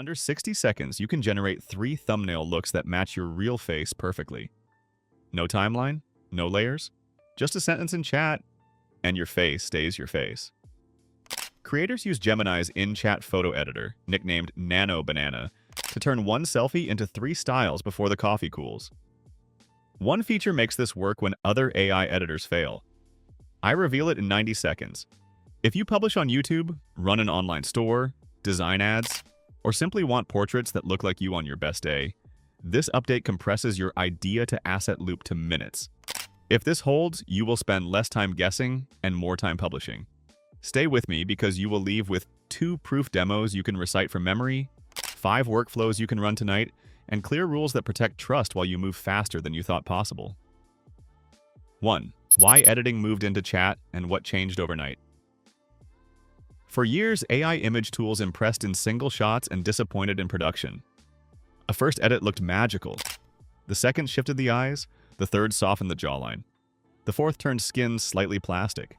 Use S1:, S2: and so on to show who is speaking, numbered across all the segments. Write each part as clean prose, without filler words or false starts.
S1: under 60 seconds, you can generate 3 thumbnail looks that match your real face perfectly. No timeline, no layers, just a sentence in chat, and your face stays your face. Creators use Gemini's in-chat photo editor, nicknamed Nano Banana, to turn one selfie into 3 styles before the coffee cools. One feature makes this work when other AI editors fail. I reveal it in 90 seconds. If you publish on YouTube, run an online store, design ads, or simply want portraits that look like you on your best day, this update compresses your idea-to-asset loop to minutes. If this holds, you will spend less time guessing and more time publishing. Stay with me because you will leave with 2 proof demos you can recite from memory, 5 workflows you can run tonight, and clear rules that protect trust while you move faster than you thought possible. 1. Why editing moved into chat and what changed overnight. For years, AI image tools impressed in single shots and disappointed in production. A first edit looked magical. The second shifted the eyes, the third softened the jawline. The fourth turned skin slightly plastic.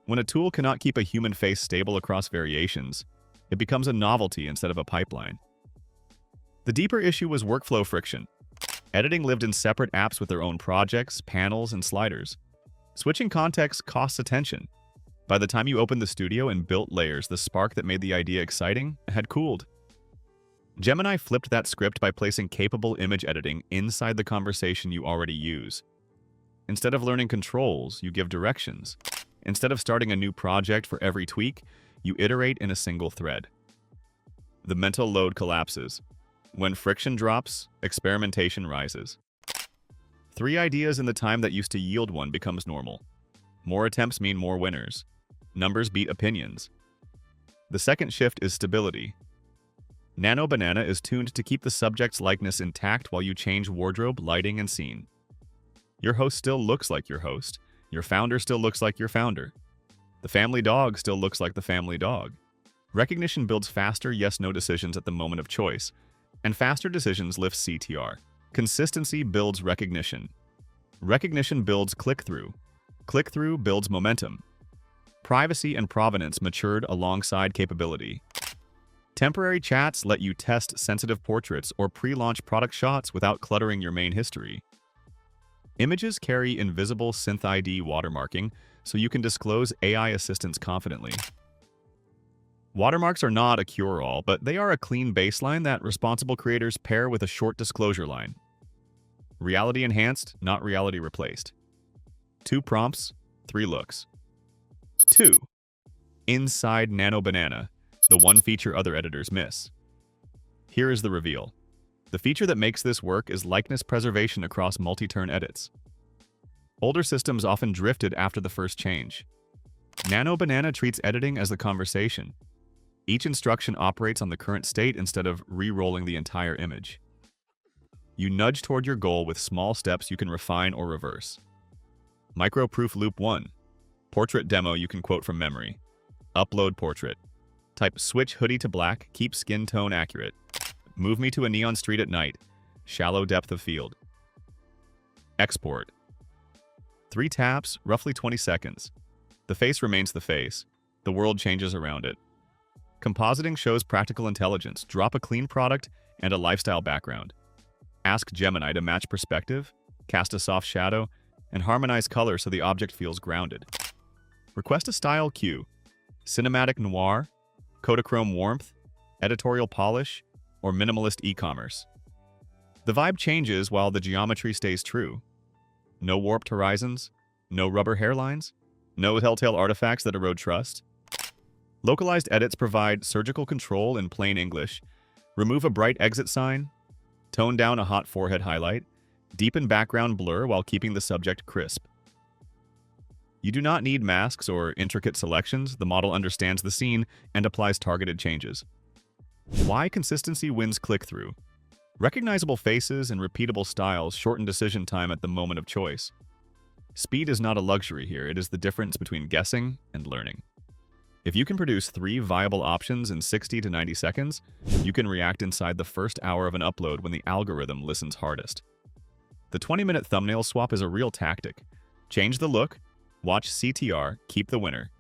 S1: When a tool cannot keep a human face stable across variations, it becomes a novelty instead of a pipeline. The deeper issue was workflow friction. Editing lived in separate apps with their own projects, panels, and sliders. Switching context costs attention. By the time you opened the studio and built layers, the spark that made the idea exciting had cooled. Gemini flipped that script by placing capable image editing inside the conversation you already use. Instead of learning controls, you give directions. Instead of starting a new project for every tweak, you iterate in a single thread. The mental load collapses. When friction drops, experimentation rises. 3 ideas in the time that used to yield one becomes normal. More attempts mean more winners. Numbers beat opinions. The second shift is stability. Nano Banana is tuned to keep the subject's likeness intact while you change wardrobe, lighting, and scene. Your host still looks like your host. Your founder still looks like your founder. The family dog still looks like the family dog. Recognition builds faster yes-no decisions at the moment of choice, and faster decisions lift CTR. Consistency builds recognition. Recognition builds click-through. Click-through builds momentum. Privacy and provenance matured alongside capability. Temporary chats let you test sensitive portraits or pre-launch product shots without cluttering your main history. Images carry invisible Synth ID watermarking, so you can disclose AI assistants confidently. Watermarks are not a cure-all, but they are a clean baseline that responsible creators pair with a short disclosure line. Reality enhanced, not reality replaced. 2 prompts, 3 looks. 2. Inside Nano Banana, the one feature other editors miss. Here is the reveal. The feature that makes this work is likeness preservation across multi-turn edits. Older systems often drifted after the first change. Nano Banana treats editing as the conversation. Each instruction operates on the current state instead of re-rolling the entire image. You nudge toward your goal with small steps you can refine or reverse. Micro-proof loop 1. Portrait demo you can quote from memory. Upload portrait. Type switch hoodie to black, keep skin tone accurate. Move me to a neon street at night. Shallow depth of field. Export. 3 taps, roughly 20 seconds. The face remains the face. The world changes around it. Compositing shows practical intelligence. Drop a clean product and a lifestyle background. Ask Gemini to match perspective, cast a soft shadow, and harmonize color so the object feels grounded. Request a style cue. Cinematic noir, Kodachrome warmth, editorial polish, or minimalist e-commerce. The vibe changes while the geometry stays true. No warped horizons, no rubber hairlines, no telltale artifacts that erode trust. Localized edits provide surgical control in plain English. Remove a bright exit sign, tone down a hot forehead highlight, deepen background blur while keeping the subject crisp. You do not need masks or intricate selections. The model understands the scene and applies targeted changes. Why consistency wins click-through? Recognizable faces and repeatable styles shorten decision time at the moment of choice. Speed is not a luxury here, it is the difference between guessing and learning. If you can produce 3 viable options in 60 to 90 seconds, you can react inside the first hour of an upload when the algorithm listens hardest. The 20-minute thumbnail swap is a real tactic. Change the look, watch CTR, keep the winner.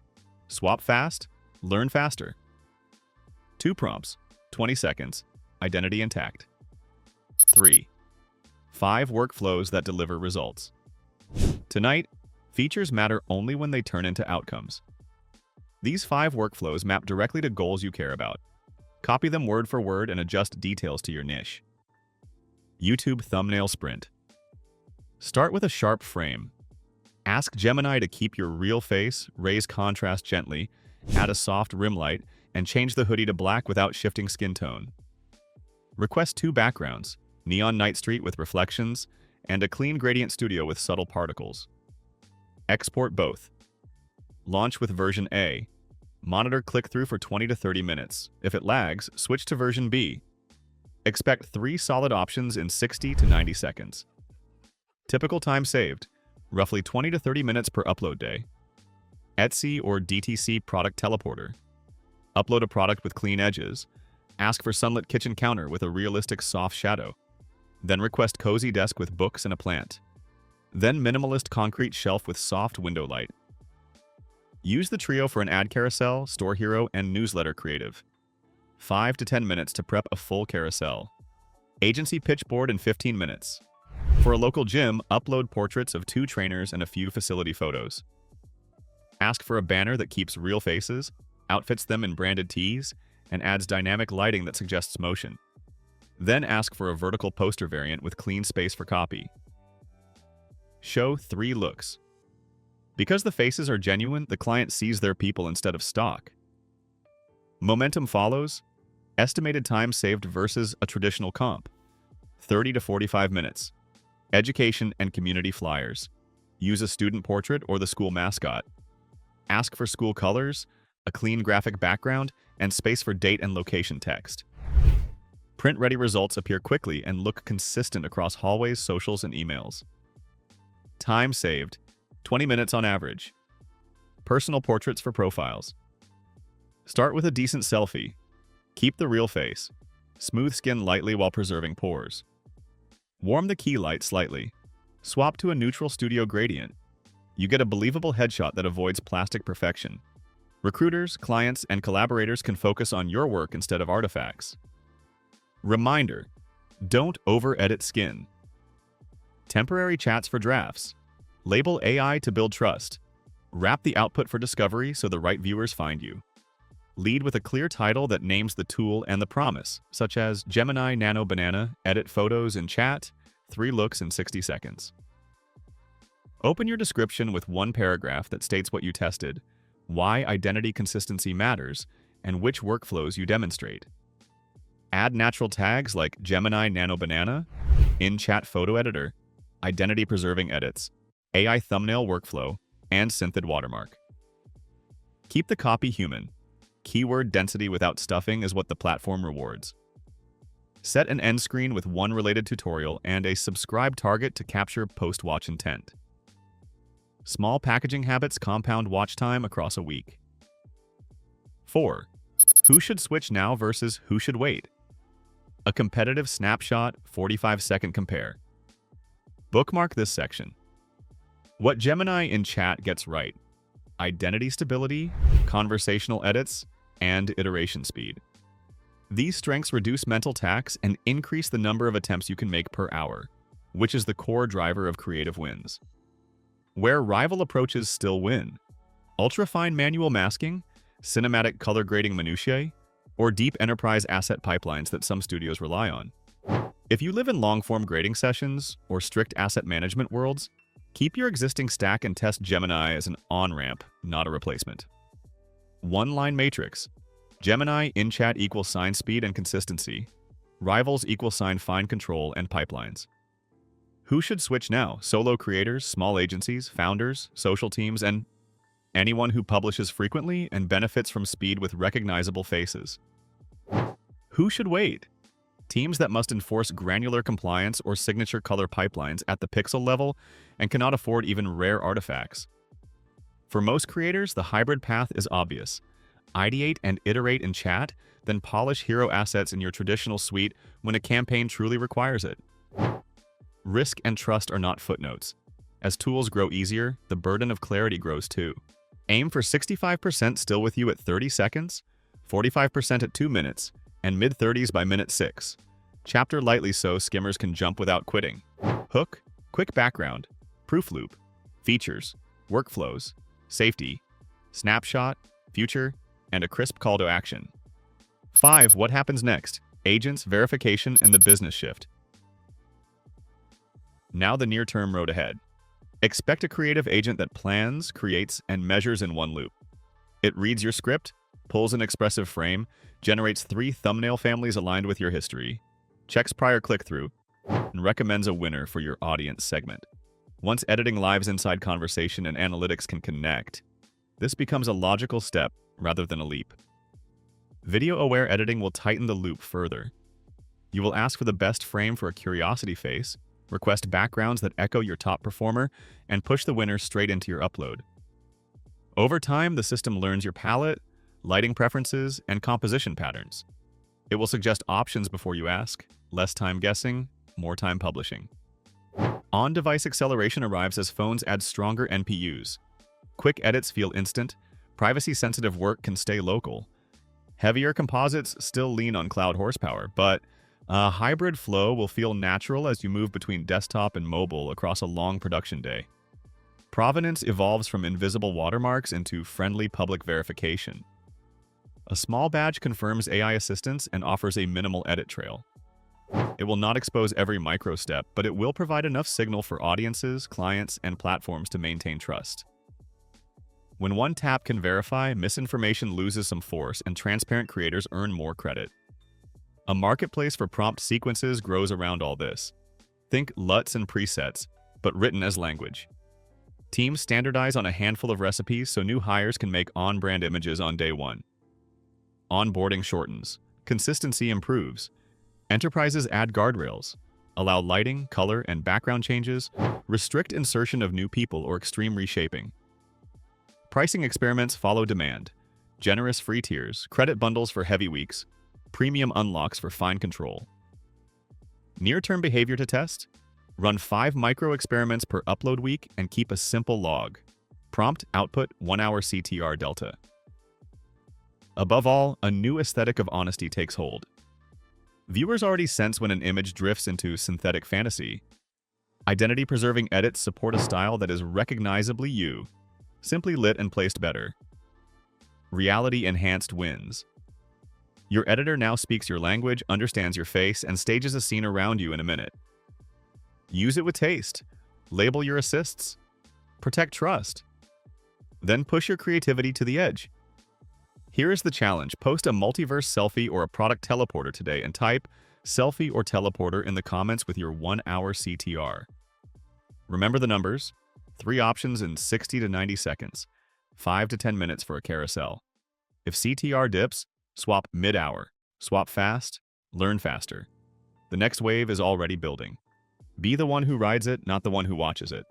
S1: Swap fast, learn faster. 2 prompts, 20 seconds. Identity intact. 3. 5 workflows that deliver results. Tonight, features matter only when they turn into outcomes. These 5 workflows map directly to goals you care about. Copy them word for word and adjust details to your niche. YouTube thumbnail sprint. Start with a sharp frame. Ask Gemini to keep your real face, raise contrast gently, add a soft rim light, and change the hoodie to black without shifting skin tone. Request 2 backgrounds, neon night street with reflections, and a clean gradient studio with subtle particles. Export both. Launch with version A. Monitor click-through for 20 to 30 minutes. If it lags, switch to version B. Expect 3 solid options in 60 to 90 seconds. Typical time saved, roughly 20 to 30 minutes per upload day. Etsy or DTC product teleporter. Upload a product with clean edges. Ask for sunlit kitchen counter with a realistic soft shadow. Then request cozy desk with books and a plant. Then minimalist concrete shelf with soft window light. Use the trio for an ad carousel, store hero, and newsletter creative. 5 to 10 minutes to prep a full carousel. Agency pitch board in 15 minutes. For a local gym, upload portraits of 2 trainers and a few facility photos. Ask for a banner that keeps real faces, outfits them in branded tees, and adds dynamic lighting that suggests motion. Then ask for a vertical poster variant with clean space for copy. Show 3 looks. Because the faces are genuine, the client sees their people instead of stock. Momentum follows. Estimated time saved versus a traditional comp. 30 to 45 minutes. Education and community flyers. Use a student portrait or the school mascot. Ask for school colors, a clean graphic background, and space for date and location text. Print-ready results appear quickly and look consistent across hallways, socials, and emails. Time saved, 20 minutes on average. Personal portraits for profiles. Start with a decent selfie. Keep the real face. Smooth skin lightly while preserving pores. Warm the key light slightly. Swap to a neutral studio gradient. You get a believable headshot that avoids plastic perfection. Recruiters, clients, and collaborators can focus on your work instead of artifacts. Reminder: don't over-edit skin. Temporary chats for drafts. Label AI to build trust. Wrap the output for discovery so the right viewers find you. Lead with a clear title that names the tool and the promise, such as Gemini Nano Banana, edit photos in chat, 3 looks in 60 seconds. Open your description with 1 paragraph that states what you tested, why identity consistency matters, and which workflows you demonstrate. Add natural tags like Gemini Nano Banana, in-chat photo editor, identity-preserving edits, AI thumbnail workflow, and synthed watermark. Keep the copy human. Keyword density without stuffing is what the platform rewards. Set an end screen with 1 related tutorial and a subscribe target to capture post-watch intent. Small packaging habits compound watch time across a week. 4. Who should switch now versus who should wait? A competitive snapshot, 45-second compare. Bookmark this section. What Gemini in chat gets right: identity stability, conversational edits, and iteration speed. These strengths reduce mental tax and increase the number of attempts you can make per hour, which is the core driver of creative wins. Where rival approaches still win: ultra-fine manual masking, cinematic color grading minutiae, or deep enterprise asset pipelines that some studios rely on. If you live in long-form grading sessions or strict asset management worlds, keep your existing stack and test Gemini as an on-ramp, not a replacement. 1-line matrix. Gemini in-chat equals sign speed and consistency. Rivals equals sign fine control and pipelines. Who should switch now? Solo creators, small agencies, founders, social teams, and anyone who publishes frequently and benefits from speed with recognizable faces. Who should wait? Teams that must enforce granular compliance or signature color pipelines at the pixel level and cannot afford even rare artifacts. For most creators, the hybrid path is obvious. Ideate and iterate in chat, then polish hero assets in your traditional suite when a campaign truly requires it. Risk and trust are not footnotes. As tools grow easier, the burden of clarity grows too. Aim for 65% still with you at 30 seconds, 45% at 2 minutes, and mid-30s by minute 6. Chapter lightly so skimmers can jump without quitting. Hook, quick background, proof loop, features, workflows, safety, snapshot, future, and a crisp call to action. 5. What happens next? Agents, verification, and the business shift. Now the near-term road ahead. Expect a creative agent that plans, creates, and measures in one loop. It reads your script, pulls an expressive frame, generates 3 thumbnail families aligned with your history, checks prior click-through, and recommends a winner for your audience segment. Once editing lives inside conversation and analytics can connect, this becomes a logical step rather than a leap. Video-aware editing will tighten the loop further. You will ask for the best frame for a curiosity face, request backgrounds that echo your top performer, and push the winner straight into your upload. Over time, the system learns your palette, lighting preferences, and composition patterns. It will suggest options before you ask, less time guessing, more time publishing. On-device acceleration arrives as phones add stronger NPUs. Quick edits feel instant, privacy-sensitive work can stay local. Heavier composites still lean on cloud horsepower, but a hybrid flow will feel natural as you move between desktop and mobile across a long production day. Provenance evolves from invisible watermarks into friendly public verification. A small badge confirms AI assistance and offers a minimal edit trail. It will not expose every micro step, but it will provide enough signal for audiences, clients, and platforms to maintain trust. When one tap can verify, misinformation loses some force and transparent creators earn more credit. A marketplace for prompt sequences grows around all this. Think LUTs and presets, but written as language. Teams standardize on a handful of recipes so new hires can make on-brand images on day one. Onboarding shortens. Consistency improves. Enterprises add guardrails, allow lighting, color, and background changes, restrict insertion of new people or extreme reshaping. Pricing experiments follow demand. Generous free tiers, credit bundles for heavy weeks, premium unlocks for fine control. Near-term behavior to test? Run 5 micro experiments per upload week and keep a simple log. Prompt output 1 hour CTR delta. Above all, a new aesthetic of honesty takes hold. Viewers already sense when an image drifts into synthetic fantasy. Identity-preserving edits support a style that is recognizably you, simply lit and placed better. Reality-enhanced wins. Your editor now speaks your language, understands your face, and stages a scene around you in a minute. Use it with taste. Label your assists. Protect trust. Then push your creativity to the edge. Here is the challenge. Post a multiverse selfie or a product teleporter today and type selfie or teleporter in the comments with your 1 hour CTR. Remember the numbers. 3 options in 60 to 90 seconds. 5 to 10 minutes for a carousel. If CTR dips, swap mid-hour. Swap fast, learn faster. The next wave is already building. Be the one who rides it, not the one who watches it.